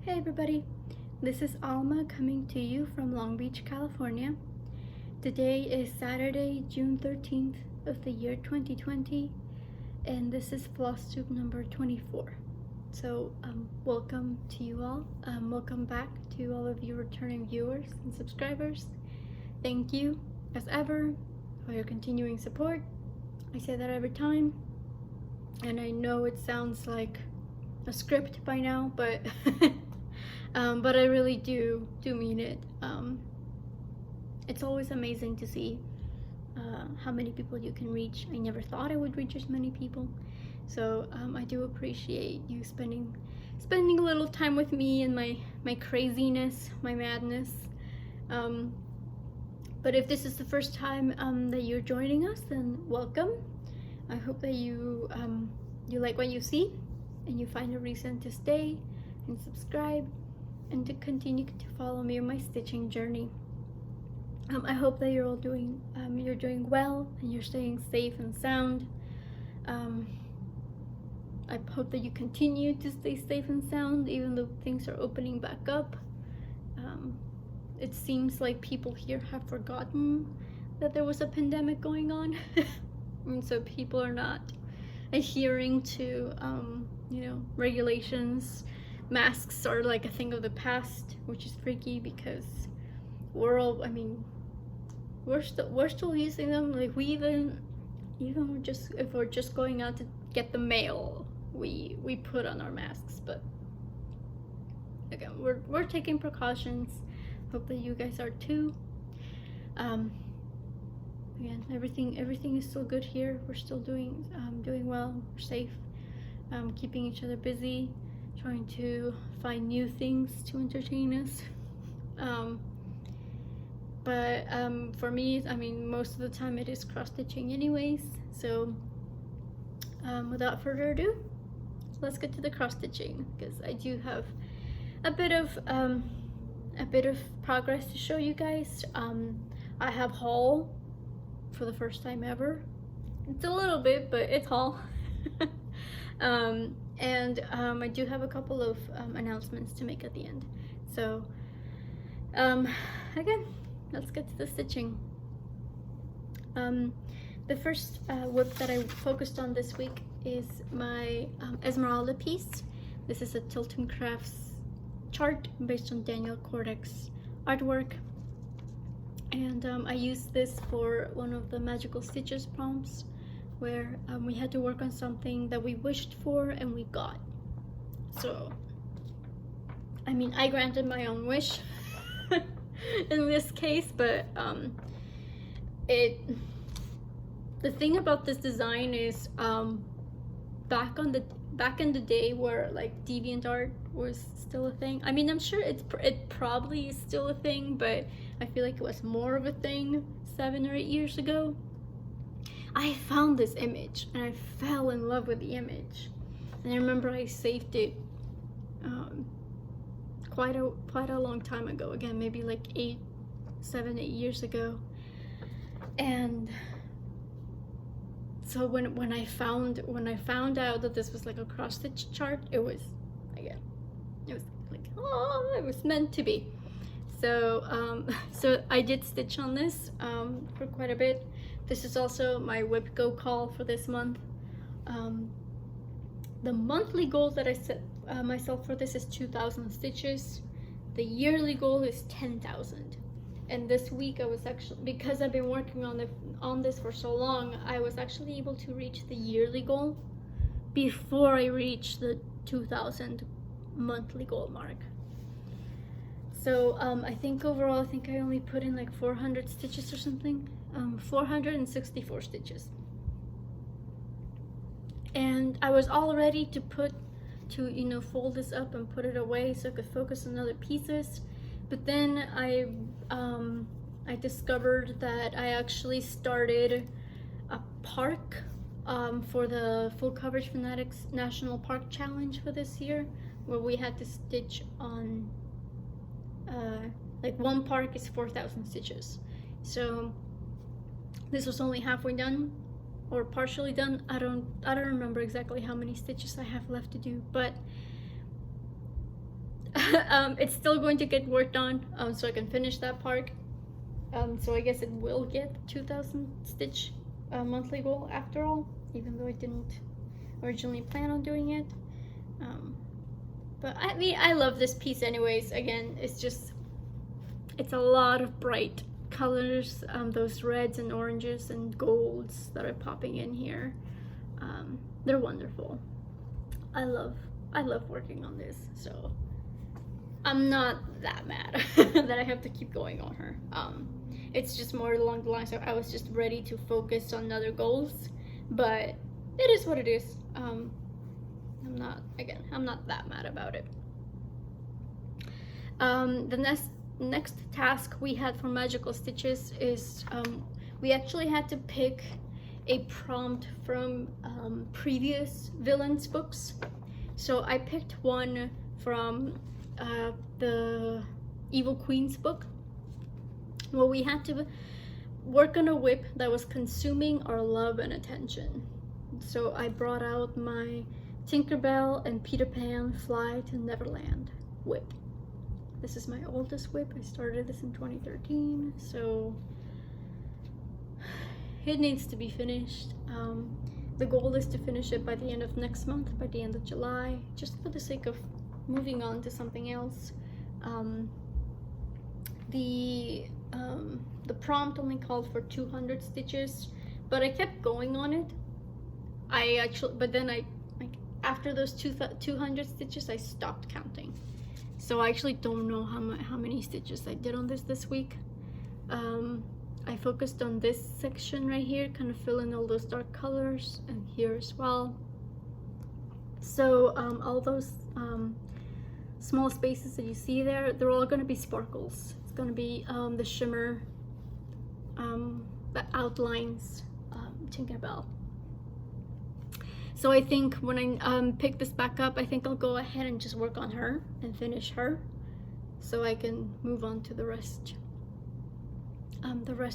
Hey everybody, this is Alma coming to you from Long Beach, California. Today is Saturday, June 13th of the year 2020, and this is FlossTube number 24. So welcome to you all. Welcome back to all of you returning viewers and subscribers. Thank you, as ever, for your continuing support. I say that every time, and I know it sounds like a script by now, but but I really do mean it. It's always amazing to see how many people you can reach. I never thought I would reach as many people, so I do appreciate you spending a little time with me and my craziness, my madness. But if this is the first time that you're joining us, then welcome. I hope that you like what you see and you find a reason to stay and subscribe and to continue to follow me on my stitching journey. I hope that you're all doing well and you're staying safe and sound. I hope that you continue to stay safe and sound even though things are opening back up. It seems like people here have forgotten that there was a pandemic going on and so people are not adhering to regulations. Masks are like a thing of the past, which is freaky because we're still using them. Like we even just if we're just going out to get the mail, we put on our masks. But again, we're taking precautions. Hope that you guys are too. Again, everything is still good here. We're still doing well. We're safe. Keeping each other busy, trying to find new things to entertain us. But for me, most of the time it is cross-stitching anyways. So without further ado, let's get to the cross-stitching, because I do have a bit of progress to show you guys. I have haul for the first time ever. It's a little bit, but it's haul. I do have a couple of announcements to make at the end. So again, let's get to the stitching. The first whip that I focused on this week is my Esmeralda piece. This is a Tilton Crafts chart based on Daniel Kordek's artwork, and I used this for one of the Magical Stitches prompts where we had to work on something that we wished for and we got. So I granted my own wish in this case, but the thing about this design is back in the day where like DeviantArt was still a thing. I'm sure it probably is still a thing, but I feel like it was more of a thing 7 or 8 years ago. I found this image and I fell in love with the image, and I remember I saved it quite a long time ago. Again, maybe like 7, 8 years ago. And so when I found out that this was like a cross stitch chart, it was like, oh, it was meant to be. So so I did stitch on this for quite a bit. This is also my whip go call for this month. The monthly goal that I set myself for this is 2,000 stitches. The yearly goal is 10,000. And this week I was actually, because I've been working on this for so long, I was actually able to reach the yearly goal before I reached the 2,000 monthly goal mark. So I think overall, I only put in like 400 stitches or something. 464 stitches. And I was all ready to fold this up and put it away so I could focus on other pieces. But then I discovered that I actually started a park for the Full Coverage Fanatics National Park Challenge for this year, where we had to stitch on like one park is 4,000 stitches. So this was only halfway done or partially done. I don't remember exactly how many stitches I have left to do, but It's still going to get worked on, so I can finish that part. So I guess it will get 2,000 stitch monthly goal after all, even though I didn't originally plan on doing it. But I mean, I love this piece anyways. Again, it's a lot of bright colors, those reds and oranges and golds that are popping in here. They're wonderful. I love working on this, so I'm not that mad that I have to keep going on her. It's just more along the lines of I was just ready to focus on other goals, but it is what it is. I'm not that mad about it. The next task we had for Magical Stitches is we actually had to pick a prompt from previous villains books. So I picked one from the Evil Queen's book. Well, we had to work on a whip that was consuming our love and attention. So I brought out my Tinkerbell and Peter Pan Fly to Neverland whip. This is my oldest whip. I started this in 2013, so it needs to be finished. The goal is to finish it by the end of next month, by the end of July, just for the sake of moving on to something else. The prompt only called for 200 stitches, but I kept going on it. But then after those 200 stitches, I stopped counting. So I actually don't know how many stitches I did on this week. I focused on this section right here, kind of fill in all those dark colors, and here as well. So all those small spaces that you see there, they're all going to be sparkles. It's going to be the shimmer that outlines Tinkerbell. So I think when I pick this back up, I think I'll go ahead and just work on her and finish her, so I can move on to the rest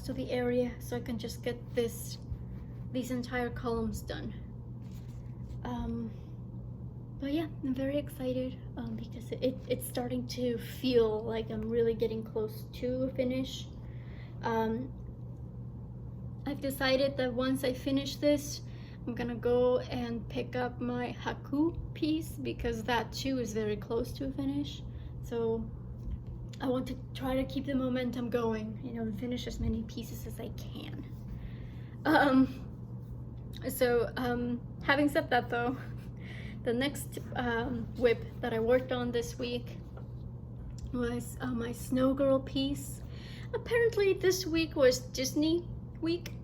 of the area, so I can just get these entire columns done. But yeah, I'm very excited because it's starting to feel like I'm really getting close to a finish. I've decided that once I finish this, I'm gonna go and pick up my Haku piece, because that too is very close to a finish. So I want to try to keep the momentum going, you know, and finish as many pieces as I can. Having said that though, the next whip that I worked on this week was my Snow Girl piece. Apparently this week was Disney week.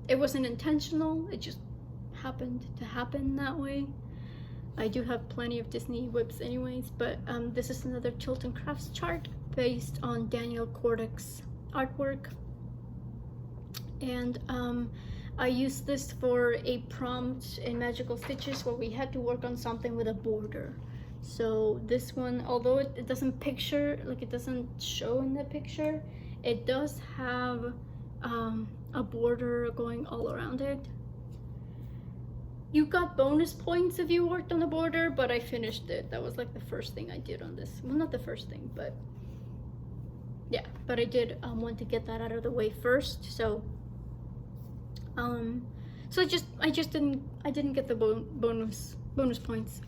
It wasn't intentional, it just happened to happen that way. I do have plenty of Disney whips anyways, but this is another Chilton Crafts chart based on Daniel Kordick's artwork. And I used this for a prompt in Magical Stitches where we had to work on something with a border. So this one, although it doesn't picture, like it doesn't show in the picture, it does have a border going all around it. You got bonus points if you worked on the border, but I finished it. That was like the first thing I did on this. Well, not the first thing, but yeah, but I did want to get that out of the way first. So I didn't get the bonus points.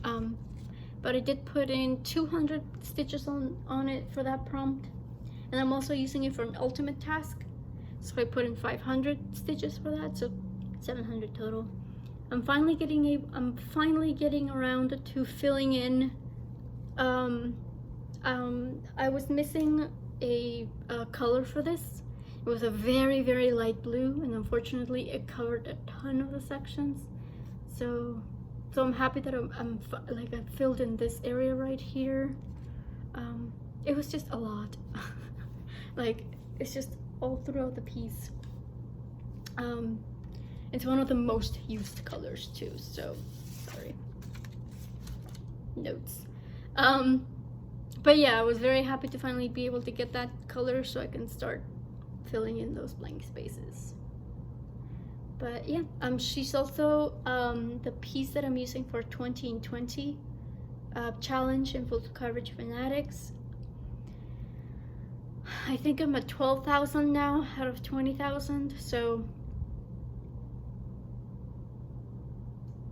But I did put in 200 stitches on it for that prompt, and I'm also using it for an ultimate task. So I put in 500 stitches for that, so 700 total. I'm finally getting around to filling in. I was missing a color for this. It was a very, very light blue, and unfortunately it covered a ton of the sections. So I'm happy that I filled in this area right here. It was just a lot. Like, it's just all throughout the piece. It's one of the most used colors too, so sorry. Notes. But yeah, I was very happy to finally be able to get that color so I can start filling in those blank spaces. But yeah, she's also the piece that I'm using for 20 in 20 challenge in full coverage fanatics. I think I'm at 12,000 now out of 20,000, so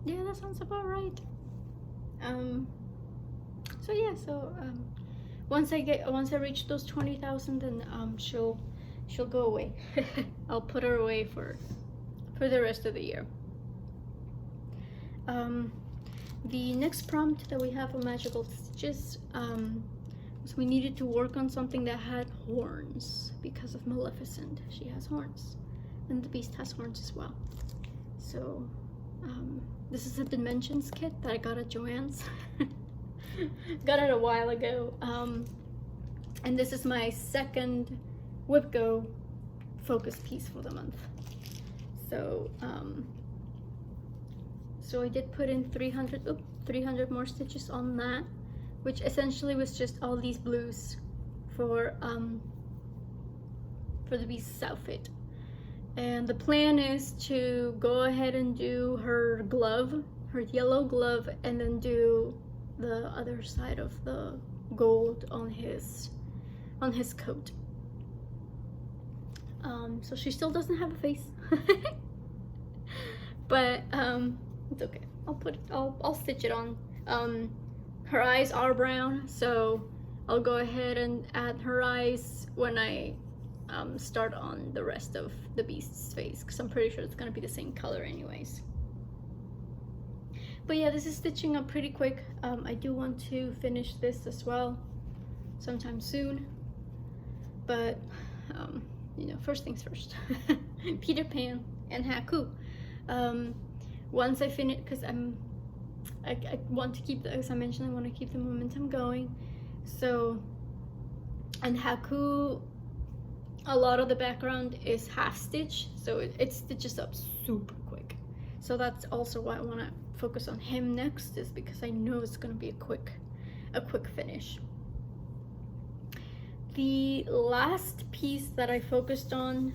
yeah, that sounds about right. So yeah, once I reach those 20,000, then she'll go away. I'll put her away for the rest of the year. The next prompt that we have on Magical Stitches was we needed to work on something that had horns because of Maleficent. She has horns, and the beast has horns as well. So this is a Dimensions kit that I got at Joann's. Got it a while ago, and this is my second WhipGo focus piece for the month. So so I did put in 300 more stitches on that, which essentially was just all these blues for the beast's outfit. And the plan is to go ahead and do her glove, her yellow glove, and then do the other side of the gold on his coat. So she still doesn't have a face. But it's okay. I'll stitch it on. Her eyes are brown, so I'll go ahead and add her eyes when I start on the rest of the beast's face, because I'm pretty sure it's gonna be the same color anyways. But yeah, this is stitching up pretty quick. I do want to finish this as well sometime soon, but you know, first things first. Peter Pan and Haku. Once I finish, because I want to keep the, as I mentioned, I want to keep the momentum going. So, and Haku, a lot of the background is half stitch, so it stitches up super quick. So that's also why I want to focus on him next, is because I know it's going to be a quick finish. The last piece that I focused on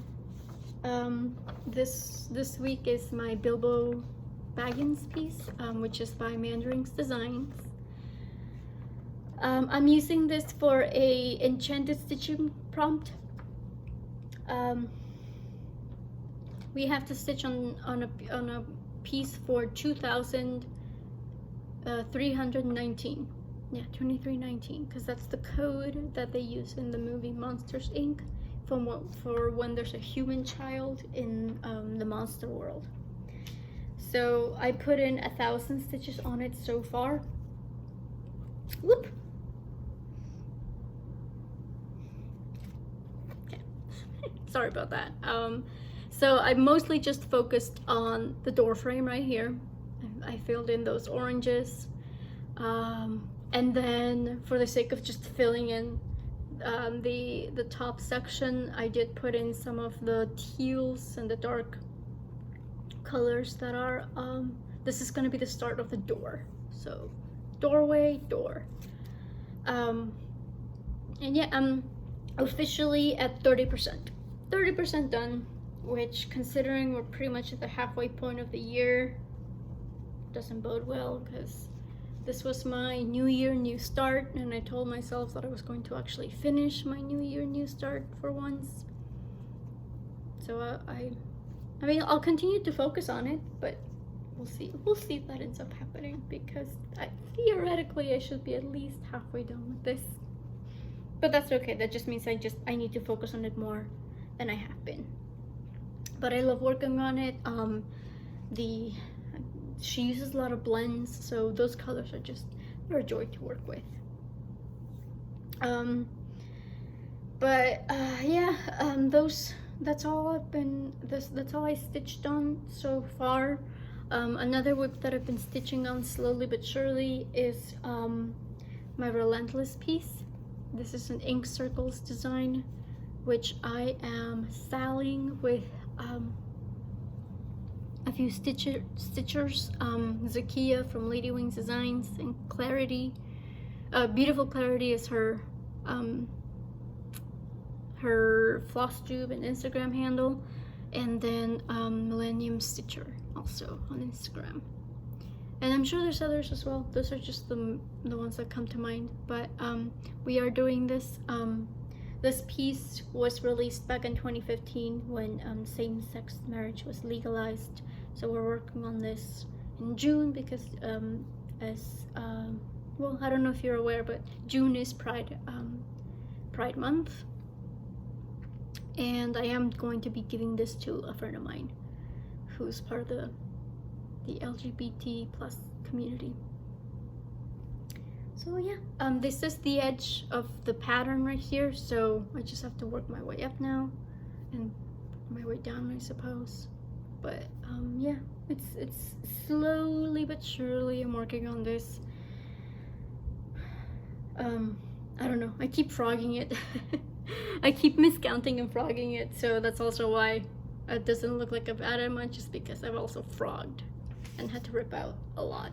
this week is my Bilbo Baggins piece, which is by Mandarin's Designs. I'm using this for a enchanted stitching prompt. We have to stitch on a piece for 2,319. Yeah, 2319, because that's the code that they use in the movie Monsters Inc. for when there's a human child in the monster world. So I put in 1,000 stitches on it so far. Whoop. Okay. Sorry about that. So I mostly just focused on the door frame right here. I filled in those oranges. And then for the sake of just filling in the top section, I did put in some of the teals and the dark colors that are, this is going to be the start of the door. So doorway, door. And yeah, I'm officially at 30% done, which, considering we're pretty much at the halfway point of the year, doesn't bode well, because this was my new year, new start, and I told myself that I was going to actually finish my new year, new start for once. So I mean, I'll continue to focus on it, but we'll see if that ends up happening, because theoretically I should be at least halfway done with this. But that's okay. That just means I need to focus on it more than I have been. But I love working on it. She uses a lot of blends, so those colors are just, they're a joy to work with. That's all that's all I stitched on so far. Another whip that I've been stitching on slowly but surely is my Relentless piece. This is an Ink Circles design, which I am styling with a few stitchers, Zakia from Lady Wings Designs, and Clarity. Beautiful Clarity is her FlossTube and Instagram handle, and then Millennium Stitcher also on Instagram. and I'm sure there's others as well. Those are just the ones that come to mind. But we are doing this. This piece was released back in 2015 when same-sex marriage was legalized. So we're working on this in June because well, I don't know if you're aware, but June is Pride Month, and I am going to be giving this to a friend of mine who's part of the LGBT plus community. So yeah, this is the edge of the pattern right here, so I just have to work my way up now and my way down, I suppose. But yeah, it's slowly but surely I'm working on this. I don't know, I keep frogging it. I keep miscounting and frogging it, so that's also why it doesn't look like I've added much, just because I've also frogged and had to rip out a lot.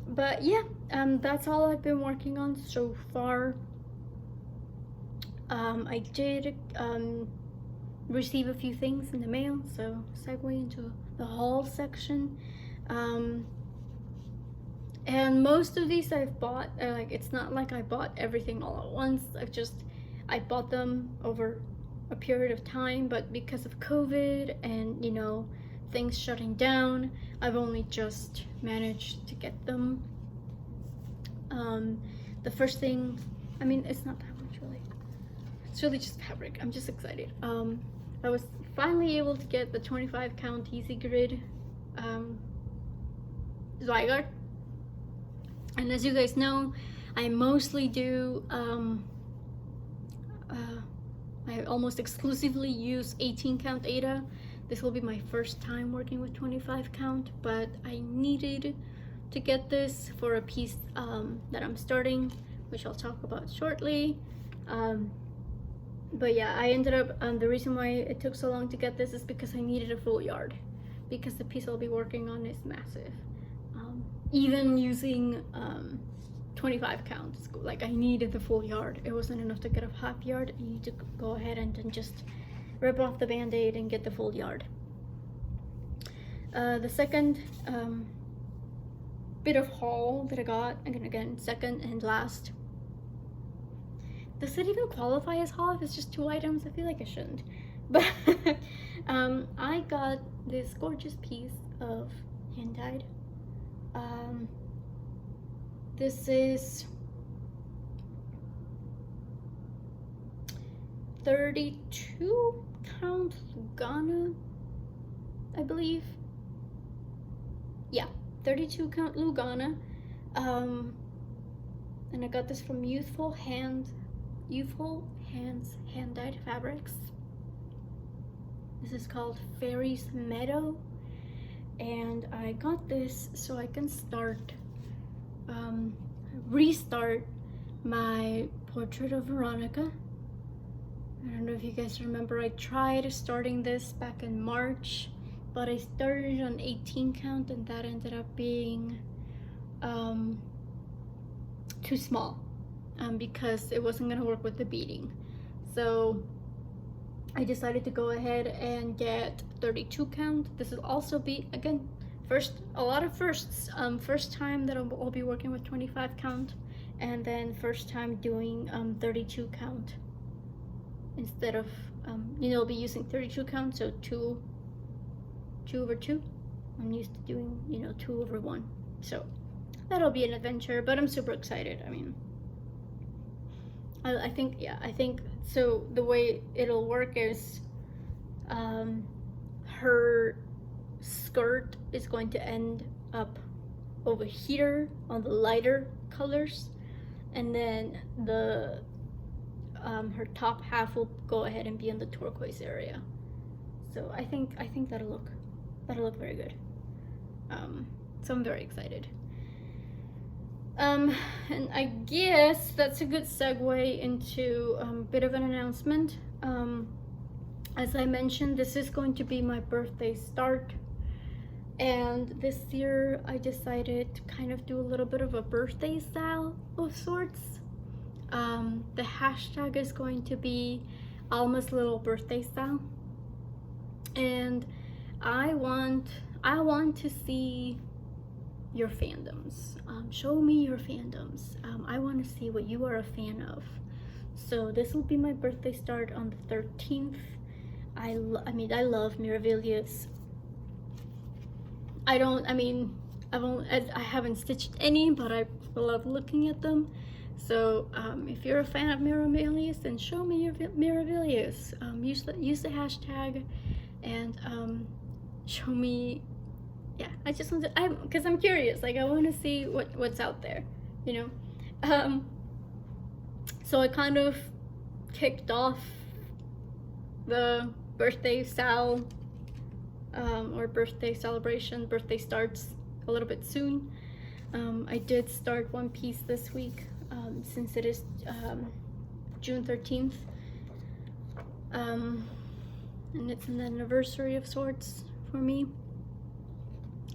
But yeah, that's all I've been working on so far. I did receive a few things in the mail, so segue into the haul section. And most of these I've bought, like, it's not like I bought everything all at once. I bought them over a period of time, but because of COVID and, you know, things shutting down, I've only just managed to get them. The first thing, I mean, it's not that much really. It's really just fabric. I'm just excited. I was finally able to get the 25 count Easy Grid Zygarde. And as you guys know, I mostly do, I almost exclusively use 18 count Ada. This will be my first time working with 25 count, but I needed to get this for a piece that I'm starting, which I'll talk about shortly. But yeah, I ended up, the reason why it took so long to get this is because I needed a full yard, because the piece I'll be working on is massive. Even using 25 counts, like, I needed the full yard. It wasn't enough to get a half yard. You need to go ahead and then just rip off the band-aid and get the full yard. The second bit of haul that I got, and again, second and last. Does it even qualify as haul if it's just 2 items? I feel like I shouldn't. But I got this gorgeous piece of hand-dyed. This is 32 count Lugana, I believe. Yeah, 32 count Lugana. And I got this from Youthful Hands Hand-Dyed Fabrics. This is called Fairy's Meadow, and I got this so I can restart my portrait of Veronica. I don't know if you guys remember, I tried starting this back in March, but I started on 18 count and that ended up being too small because it wasn't gonna work with the beading. So I decided to go ahead and get 32 count. This will also be, again, a lot of firsts. First time that I'll be working with 25 count, and then first time doing 32 count instead of I'll be using 32 count, so 2 over 2. I'm used to doing 2 over 1, so that'll be an adventure, but I'm super excited. I mean, I think so. The way it'll work is her skirt is going to end up over here on the lighter colors, and then the her top half will go ahead and be in the turquoise area. So I think that'll look very good. So I'm very excited. And I guess that's a good segue into a bit of an announcement. As I mentioned, this is going to be my birthday start, and this year I decided to kind of do a little bit of a birthday style of sorts. The hashtag is going to be Alma's Little Birthday Style, and I want to see your fandoms. Show me your fandoms. I want to see what you are a fan of. So this will be my birthday start on the 13th. I love Mirabilia's. I haven't stitched any, but I love looking at them. So if you're a fan of Mirabilia's, then show me your Mirabilia's. Use the hashtag and show me. Yeah, I just want to, because I'm curious, like I want to see what's out there, you know. So I kind of kicked off the birthday or birthday celebration. Birthday starts a little bit soon. I did start One Piece this week, since it is June 13th, and it's an anniversary of sorts for me.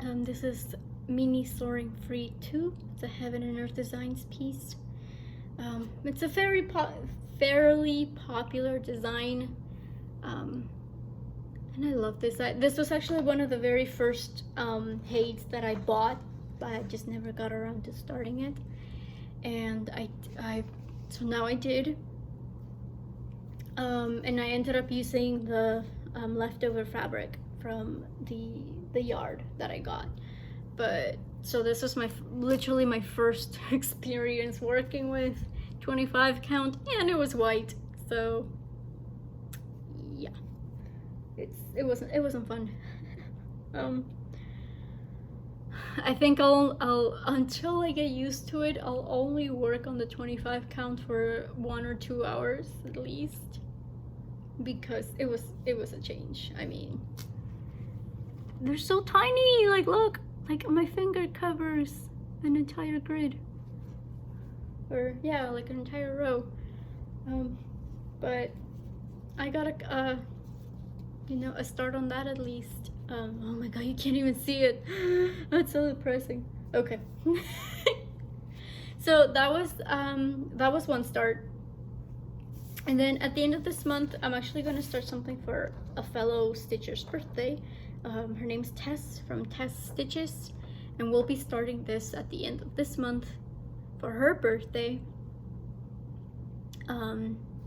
This is Mini Soaring Free 2. It's a Heaven and Earth Designs piece. It's a fairly popular design, and I love this. This was actually one of the very first Heids that I bought, but I just never got around to starting it. And so now I did, and I ended up using the leftover fabric from the yard that I got. But so this was literally my first experience working with 25 count, and it was white, so yeah, it wasn't fun. I think I'll until I get used to it, I'll only work on the 25 count for 1 or 2 hours at least, because it was a change. I mean, they're so tiny. Like, look, like my finger covers an entire grid, or yeah, like an entire row. But I got a start on that at least. Oh my god, you can't even see it. That's so depressing. Okay. So that was one start. And then at the end of this month, I'm actually going to start something for a fellow Stitcher's birthday. Her name's Tess from Tess Stitches, and we'll be starting this at the end of this month for her birthday.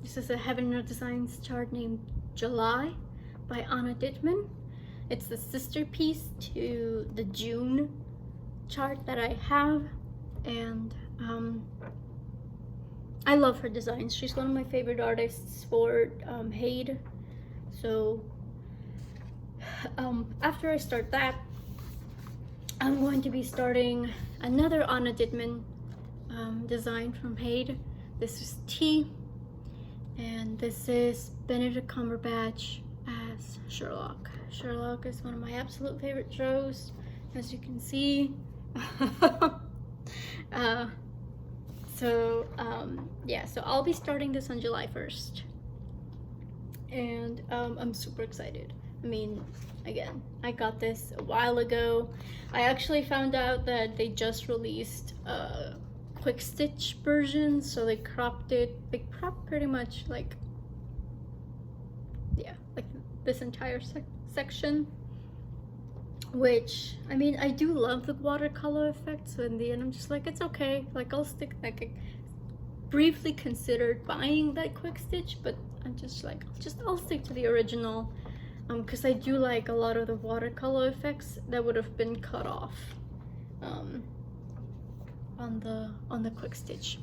This is a Heaven and Earth Designs chart named July by Anna Dittman. It's the sister piece to the June chart that I have, and I love her designs. She's one of my favorite artists for Haid. So after I start that, I'm going to be starting another Anna Dittman design from Haid. This is T, and this is Benedict Cumberbatch as Sherlock. Sherlock is one of my absolute favorite shows, as you can see. Yeah, so I'll be starting this on July 1st, and I'm super excited. I mean, again, I got this a while ago. I actually found out that they just released a quick stitch version, so they cropped pretty much like, yeah, like this entire section, which, I mean, I do love the watercolor effect, so in the end I'm just like, it's okay, like I'll stick, like I briefly considered buying that quick stitch, but I'm just like, I'll stick to the original, because I do like a lot of the watercolor effects that would have been cut off on the quick stitch.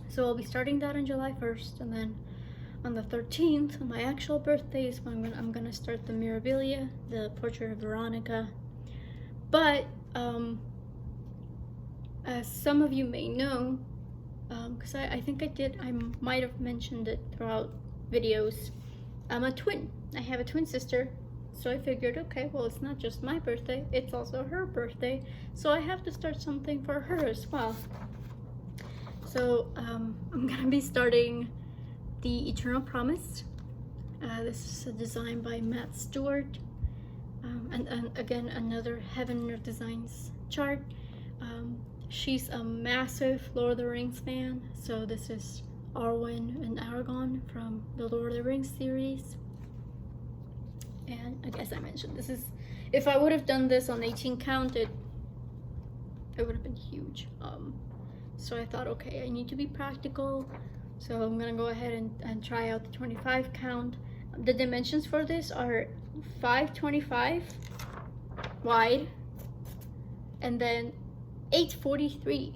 So I'll be starting that on July 1st, and then on the 13th, my actual birthday, is when I'm gonna start the Mirabilia, the Portrait of Veronica. But as some of you may know, because I think I might have mentioned it throughout videos, I'm a twin. I have a twin sister, so I figured, okay, well, it's not just my birthday, it's also her birthday, so I have to start something for her as well. So I'm gonna be starting the Eternal Promise. This is a design by Matt Stewart, and again, another Heaven and Earth Designs chart. She's a massive Lord of the Rings fan, so this is Arwen and Aragorn from the Lord of the Rings series. And I guess I mentioned this is, if I would have done this on 18 count, it would have been huge. So I thought, okay, I need to be practical, so I'm gonna go ahead and try out the 25 count. The dimensions for this are 525 wide and then 843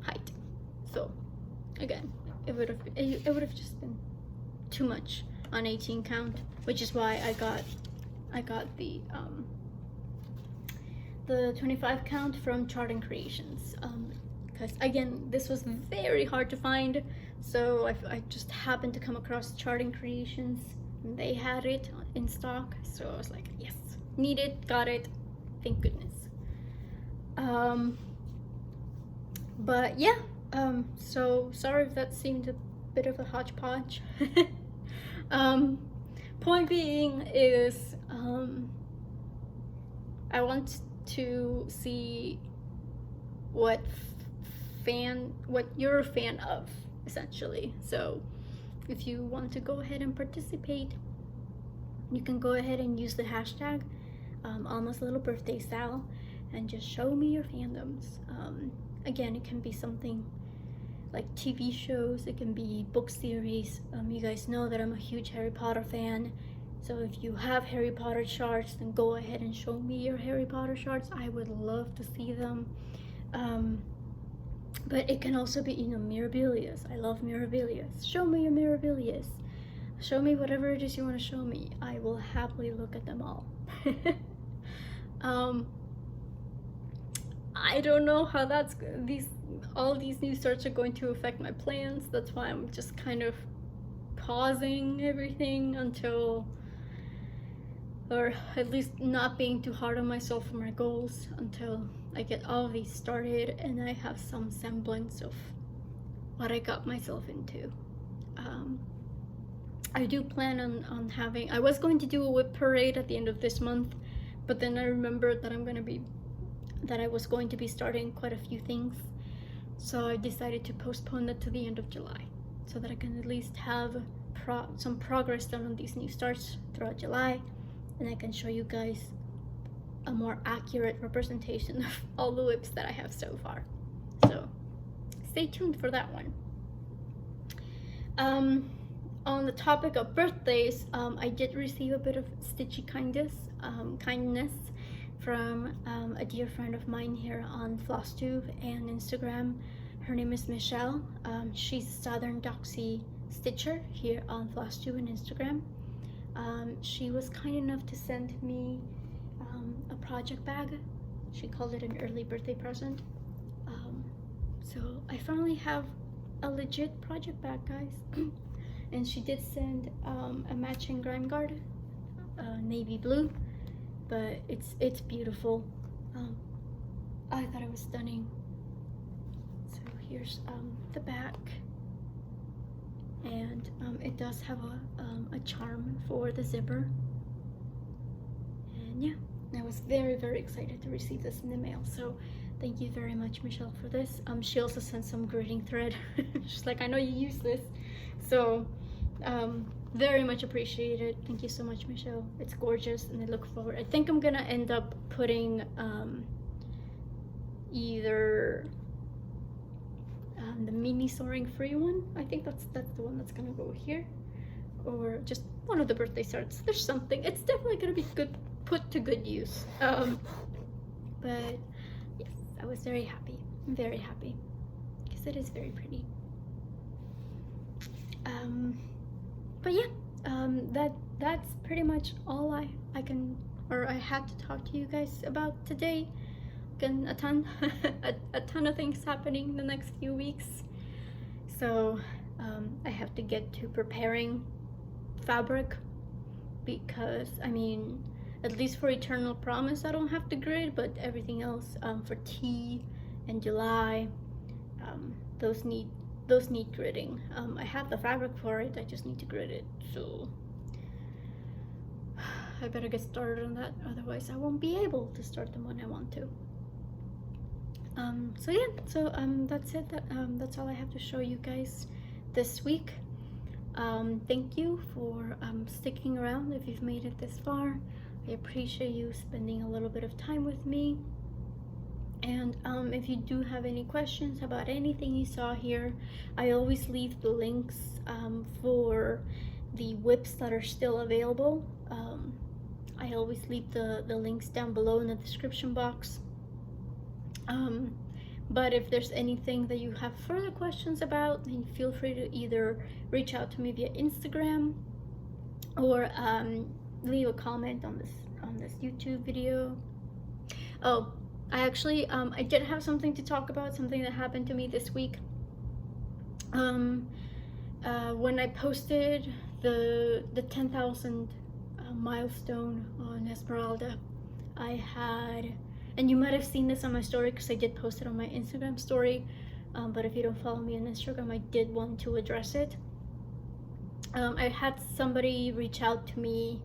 height. So again, it would have just been too much on 18 count, which is why I got the 25 count from Charting Creations, because again, this was very hard to find, so I just happened to come across Charting Creations and they had it in stock, so I was like, yes, need it, got it, thank goodness. But yeah, so sorry if that seemed a bit of a hodgepodge. Point being is, I want to see what you're a fan of, essentially. So if you want to go ahead and participate, you can go ahead and use the hashtag Alma's Little Birthday Style and just show me your fandoms. Again, it can be something like TV shows, it can be book series. You guys know that I'm a huge Harry Potter fan, so if you have Harry Potter charts, then go ahead and show me your Harry Potter charts. I would love to see them. But it can also be, you know, mirabilias. I love mirabilias. Show me your mirabilias. Show me whatever it is you want to show me. I will happily look at them all. I don't know how all these new starts are going to affect my plans. That's why I'm just kind of pausing everything until, or at least not being too hard on myself for my goals until I get all of these started and I have some semblance of what I got myself into. I do plan on having, I was going to do a whip parade at the end of this month, but then I remembered that I was going to be starting quite a few things, so I decided to postpone that to the end of July so that I can at least have some progress done on these new starts throughout July, and I can show you guys a more accurate representation of all the whips that I have so far. So stay tuned for that one. On the topic of birthdays, I did receive a bit of Stitchy kindness from a dear friend of mine here on FlossTube and Instagram. Her name is Michelle. She's a Southern Doxy Stitcher here on FlossTube and Instagram. She was kind enough to send me a project bag. She called it an early birthday present. So I finally have a legit project bag, guys. And she did send a matching grime guard, navy blue, but it's beautiful. I thought it was stunning. So here's the back, and it does have a charm for the zipper. And yeah, I was very, very excited to receive this in the mail. So thank you very much, Michelle, for this. She also sent some gridding thread. She's like, I know you use this. So very much appreciated. Thank you so much, Michelle. It's gorgeous, and I look forward. I think I'm gonna end up putting either the mini soaring free one. I think that's the one that's gonna go here, or just one of the birthday starts. There's something. It's definitely gonna be put to good use. But yes, I was very happy. I'm very happy because it is very pretty. But yeah, that's pretty much all I had to talk to you guys about today. Again, a ton of things happening in the next few weeks, so I have to get to preparing fabric, because I mean, at least for Eternal Promise I don't have to grid, but everything else, for Tea and July, those need gridding. I have the fabric for it, I just need to grid it, so I better get started on that, otherwise I won't be able to start them when I want to. That's it. That's all I have to show you guys this week. Thank you for sticking around if you've made it this far. I appreciate you spending a little bit of time with me. And if you do have any questions about anything you saw here, I always leave the links for the whips that are still available. I always leave the links down below in the description box. But if there's anything that you have further questions about, then feel free to either reach out to me via Instagram or leave a comment on this YouTube video. Oh, I did have something to talk about, something that happened to me this week. When I posted the 10,000 milestone on Esmeralda, I had, and you might have seen this on my story because I did post it on my Instagram story, but if you don't follow me on Instagram, I did want to address it. I had somebody reach out to me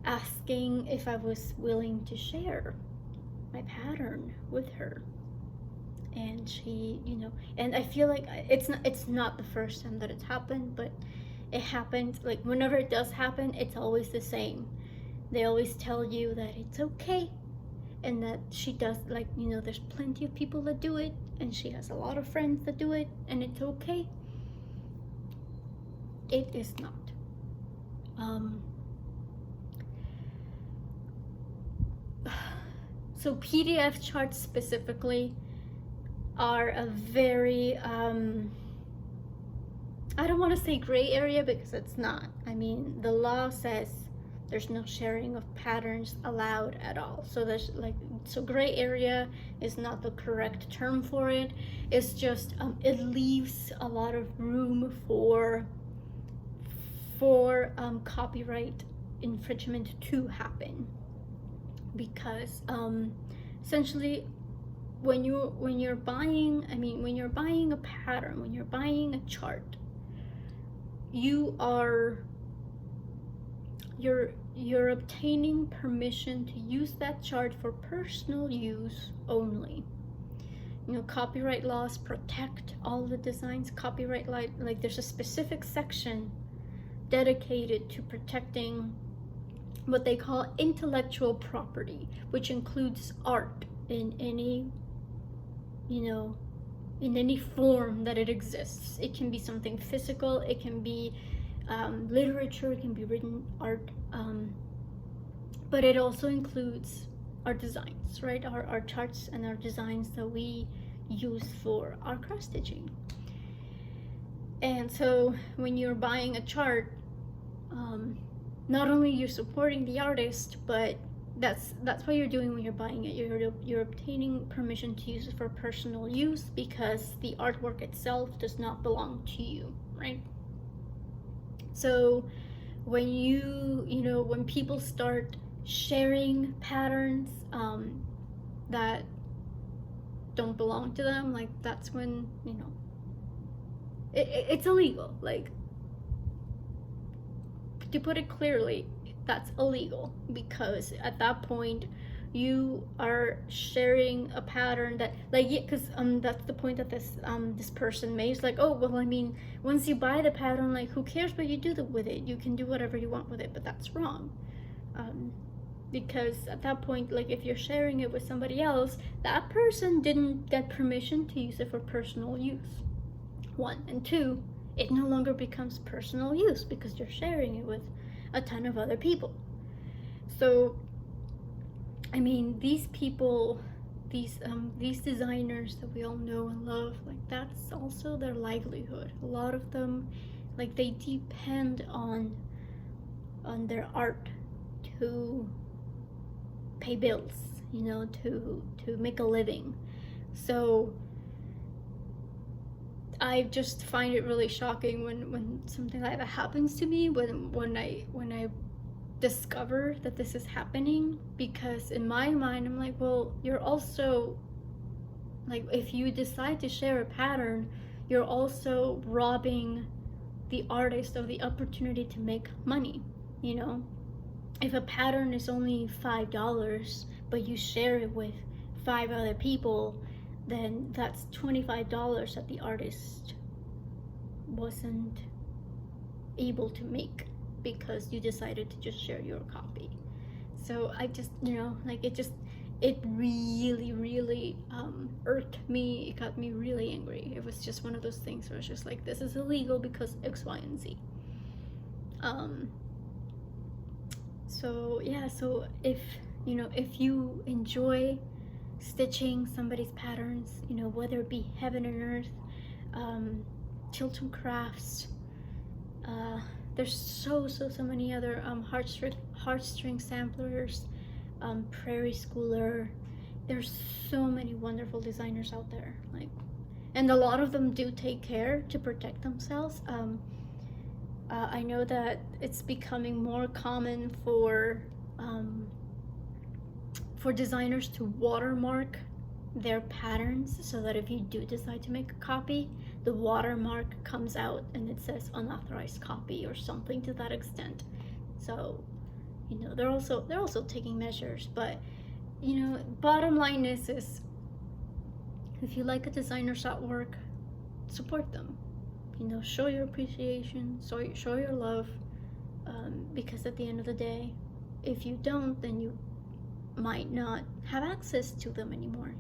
asking if I was willing to share my pattern with her, and she, and I feel like it's not the first time that it's happened, but it happened, like whenever it does happen, it's always the same. They always tell you that it's okay, and that she does, like, there's plenty of people that do it, and she has a lot of friends that do it, and it's okay. It is not. So PDF charts specifically are a very, I don't want to say gray area because it's not. I mean, the law says there's no sharing of patterns allowed at all. So so gray area is not the correct term for it. It's just, it leaves a lot of room for copyright infringement to happen, because essentially when you're buying a pattern, when you're buying a chart, you're obtaining permission to use that chart for personal use only. Copyright laws protect all the designs. Copyright, like there's a specific section dedicated to protecting what they call intellectual property, which includes art in any, in any form that it exists. It can be something physical, it can be literature, it can be written art, but it also includes our designs, right? Our charts and our designs that we use for our cross stitching. And so when you're buying a chart, not only you're supporting the artist, but that's what you're doing when you're buying it. You're obtaining permission to use it for personal use, because the artwork itself does not belong to you, right? So when when people start sharing patterns that don't belong to them, like that's when it's illegal. Like, to put it clearly, that's illegal, because at that point you are sharing a pattern that, like, because that's the point that this person made. It's like, oh well, I mean, once you buy the pattern, like, who cares what you do with it? You can do whatever you want with it. But that's wrong, because at that point, like, if you're sharing it with somebody else, that person didn't get permission to use it for personal use. 1 and 2, it no longer becomes personal use because you're sharing it with a ton of other people. So I mean, these people, these designers that we all know and love, like, that's also their livelihood. A lot of them, like, they depend on their art to pay bills, to make a living. So I just find it really shocking when something like that happens to me, when I discover that this is happening, because in my mind I'm like, well, you're also, like, if you decide to share a pattern, you're also robbing the artist of the opportunity to make money. If a pattern is only $5 but you share it with 5 other people, then that's $25 that the artist wasn't able to make because you decided to just share your copy. So I just, like, it really irked me. It got me really angry. It was just one of those things where it's just like, this is illegal because X, Y, and Z. So yeah, so if you enjoy stitching somebody's patterns, whether it be Heaven and Earth, Chilton Crafts, there's so many other heartstring samplers, Prairie Schooler. There's so many wonderful designers out there, like, and a lot of them do take care to protect themselves. I know that it's becoming more common for designers to watermark their patterns, so that if you do decide to make a copy, the watermark comes out and it says unauthorized copy or something to that extent. So they're also taking measures. But bottom line is if you like a designer's artwork, support them. Show your appreciation, show your love, because at the end of the day, if you don't, then you might not have access to them anymore.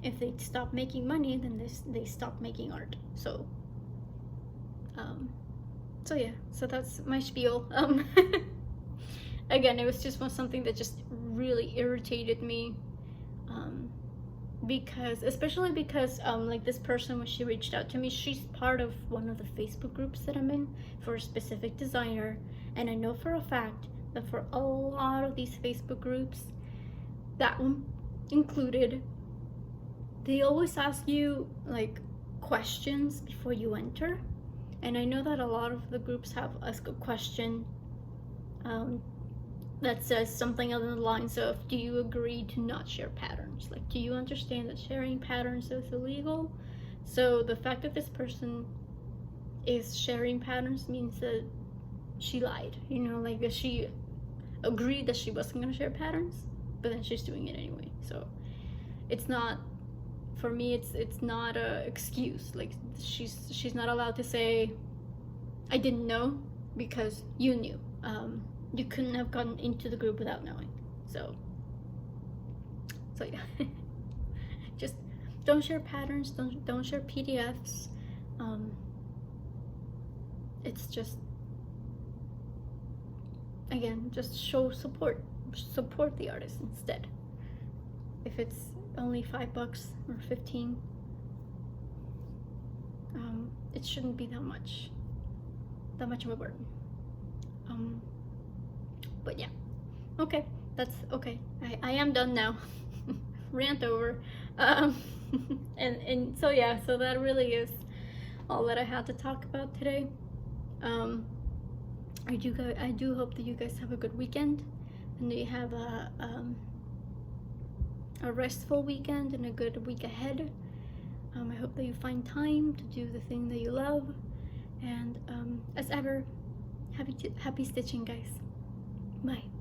If they stop making money, then they stop making art. So yeah, so that's my spiel. Again, it was just something that just really irritated me, especially because like this person, when she reached out to me, she's part of one of the Facebook groups that I'm in for a specific designer, and I know for a fact that for a lot of these Facebook groups, that one included, they always ask you like questions before you enter. And I know that a lot of the groups have asked a question that says something along the lines of, do you agree to not share patterns? Like, do you understand that sharing patterns is illegal? So the fact that this person is sharing patterns means that she lied, like that she agreed that she wasn't going to share patterns, but then she's doing it anyway. So it's not, for me, it's not a excuse. Like, she's not allowed to say, I didn't know, because you knew. You couldn't have gotten into the group without knowing. So yeah. Just don't share patterns, don't share PDFs. It's just, again, just show support the artist instead. If it's only $5 or 15, it shouldn't be that much of a burden. But yeah, okay, that's okay. I am done now. Rant over. And so yeah, so that really is all that I had to talk about today. I do hope that you guys have a good weekend, and that you have a restful weekend and a good week ahead. I hope that you find time to do the thing that you love, and as ever, happy stitching, guys. Bye.